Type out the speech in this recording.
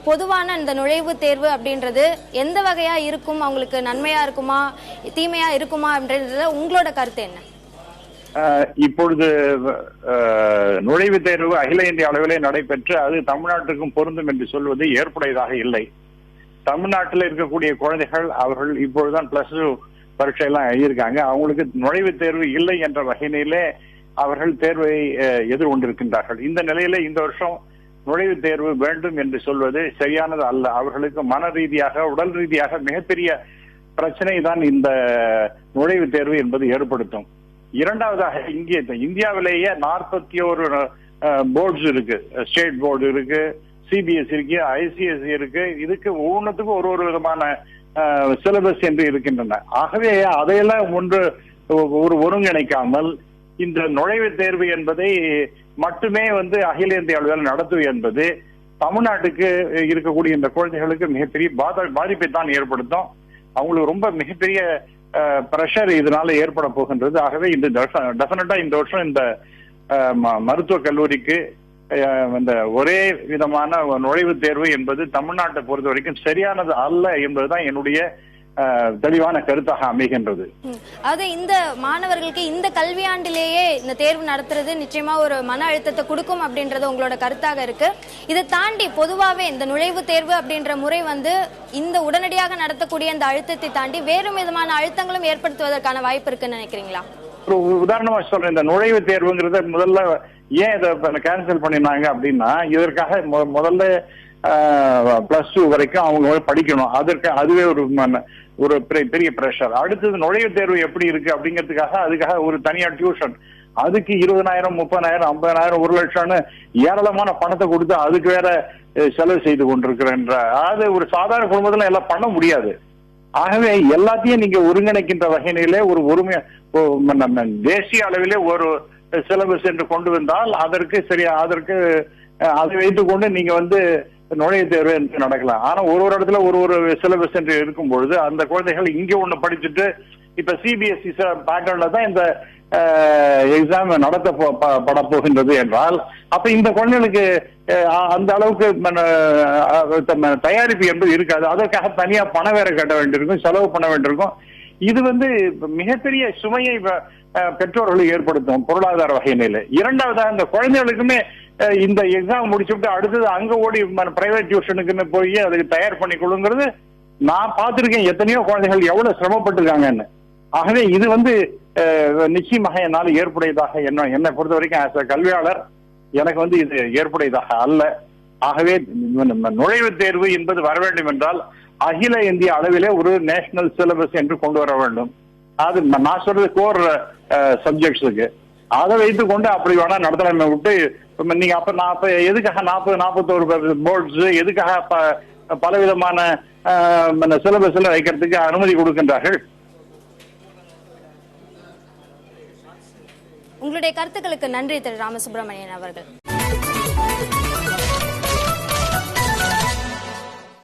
பொதுவான இந்த நுழைவுத் தேர்வு அப்படின்றது எந்த வகையா இருக்கும், அவங்களுக்கு நன்மையா இருக்குமா தீமையா இருக்குமா அப்படின்றதுல உங்களோட கருத்து என்ன? இப்பொழுது நுழைவுத் தேர்வு அகில இந்திய அளவிலே நடைபெற்று அது தமிழ்நாட்டுக்கும் பொருந்தும் என்று சொல்வது ஏற்புடையதாக இல்லை. தமிழ்நாட்டில் இருக்கக்கூடிய குழந்தைகள் அவர்கள் இப்பொழுதுதான் +2 பரீட்சை எல்லாம் எழுதியிருக்காங்க. அவங்களுக்கு நுழைவுத் தேர்வு இல்லை என்ற வகையிலே அவர்கள் தேர்வை எதிர்கொண்டிருக்கின்றார்கள். இந்த நிலையில இந்த வருஷம் நுழைவுத் தேர்வு வேண்டும் என்று சொல்வது சரியானது அல்ல. அவர்களுக்கு மன ரீதியாக உடல் ரீதியாக மிகப்பெரிய பிரச்சனை தான் இந்த நுழைவுத் தேர்வு என்பது ஏற்படுத்தும். இரண்டாவதாக இந்தியாவிலேயே 41 போர்ட்ஸ் இருக்கு. ஸ்டேட் போர்டு இருக்கு, சிபிஎஸ்இ இருக்கு, ஐசிஎஸ்இ இருக்கு. இதுக்கு ஒவ்வொன்றுத்துக்கும் ஒரு விதமான சிலபஸ் என்று இருக்கின்றன. ஆகவே அதையெல்லாம் ஒருங்கிணைக்காமல் இந்த நுழைவுத் தேர்வு என்பதை மட்டுமே அகில இந்திய அளவில் நடத்துவது என்பது தமிழ்நாட்டுக்கு இருக்கக்கூடிய இந்த குழந்தைகளுக்கு மிகப்பெரிய பாதிப்பை தான் ஏற்படுத்தும். அவங்களுக்கு ரொம்ப மிகப்பெரிய பிரஷர் இதனால ஏற்பட போகின்றது. ஆகவே டெஃபினட்டா இந்த வருஷம் இந்த மருத்துவக் கல்லூரிக்கு இந்த ஒரே விதமான நுழைவுத் தேர்வு என்பது தமிழ்நாட்டை பொறுத்த வரைக்கும் சரியானது அல்ல என்பதுதான் என்னுடைய தெளிவான கருத்தாக அமைகின்றது. அது இந்த மாணவர்களுக்கு இந்த கல்வியாண்டிலேயே இந்த தேர்வு நடத்துறது நிச்சயமா ஒரு மன அழுத்தத்தை கொடுக்கும் அப்படின்றது உங்களோட கருத்தாக இருக்கு. இதை தாண்டி பொதுவாகவே இந்த நுழைவுத் தேர்வு அப்படின்ற முறை இந்த உடனடியாக நடத்தக்கூடிய இந்த அழுத்தத்தை தாண்டி வேறு விதமான அழுத்தங்களும் ஏற்படுத்துவதற்கான வாய்ப்பு இருக்குன்னு நினைக்கிறீங்களா? ஒரு உதாரணமா சொல்றேன். இந்த நுழைவுத் தேர்வுங்கிறத முதல்ல ஏன் இதை கேன்சல் பண்ணினாங்க அப்படின்னா, இதற்காக முதல்ல +2 வரைக்கும் அவங்க படிக்கணும். அதுவே ஒரு பெரிய பிரஷர். அடுத்தது நுழைவுத் தேர்வு எப்படி இருக்கு அப்படிங்கிறதுக்காக அதுக்காக ஒரு தனியார் டியூஷன், அதுக்கு 20,000 30,000 50,000 1 லட்சம்னு ஏராளமான பணத்தை கொடுத்து அதுக்கு வேற செலவு செய்து கொண்டிருக்கின்ற அதாவது ஒரு சாதாரண குடும்பத்துல எல்லாம் பண்ண முடியாது. ஆகவே எல்லாத்தையும் நீங்க ஒருங்கிணைக்கின்ற வகையிலே தேசிய அளவிலே ஒரு சிலபஸ் என்று கொண்டு வந்தால் அதற்கு அதை வைத்துக் கொண்டு நீங்க நுழைவுத் தேர்வு என்று நடக்கலாம். ஆனா ஒரு இடத்துல ஒரு சிலபஸ் என்று இருக்கும் பொழுது அந்த குழந்தைகள் இங்க ஒண்ணு படிச்சுட்டு இப்ப சிபிஎஸ்இ பேட்டர்ன்ல தான் இந்த எக்ஸாம் நடத்தப்பட போகின்றது என்றால் அப்ப இந்த குழந்தைகளுக்கு அந்த அளவுக்கு தயாரிப்பு என்பது இருக்காது. அதற்காக தனியா பணம் வேற கட்ட வேண்டியிருக்கும், செலவு பண்ண வேண்டியிருக்கும். இது மிகப்பெரிய சுமையை பெற்றோர்களுக்கு ஏற்படுத்தும் பொருளாதார வகையில. இரண்டாவதாக இந்த குழந்தைகளுக்குமே இந்த எக்ஸாம் முடிச்சுட்டு அடுத்தது அங்க ஓடி பிரைவேட் டியூஷனுக்குன்னு போய் அதுக்கு தயார் பண்ணி கொள்ளுங்கிறது நான் பார்த்திருக்கேன். எத்தனையோ குழந்தைகள் எவ்வளவு சிரமப்பட்டிருக்காங்கன்னு. ஆகவே இது நிச்சயமாக என்னால் ஏற்புடையதாக என்னை பொறுத்த வரைக்கும் கல்வியாளர் எனக்கு இது ஏற்புடையதாக அல்ல. ஆகவே நுழைவுத் தேர்வு என்பது வர வேண்டும் என்றால் அகில இந்திய அளவிலே ஒரு நேஷனல் சிலபஸ் என்று கொண்டு வர வேண்டும். அது நான் சொல்றது கோர் சப்ஜெக்ட்ஸுக்கு அதை வைத்துக் கொண்டு அப்படி வேணா நடத்தலாமே விட்டு நீங்க அப்ப எதுக்காக 41 போர்ட்ஸ் எதுக்காக பலவிதமான சிலபஸ்ல வைக்கிறதுக்கு அனுமதி கொடுக்கின்றார்கள்? உங்களுடைய கருத்துக்களுக்கு நன்றி திரு ராமசுப்ரமணியன் அவர்கள்.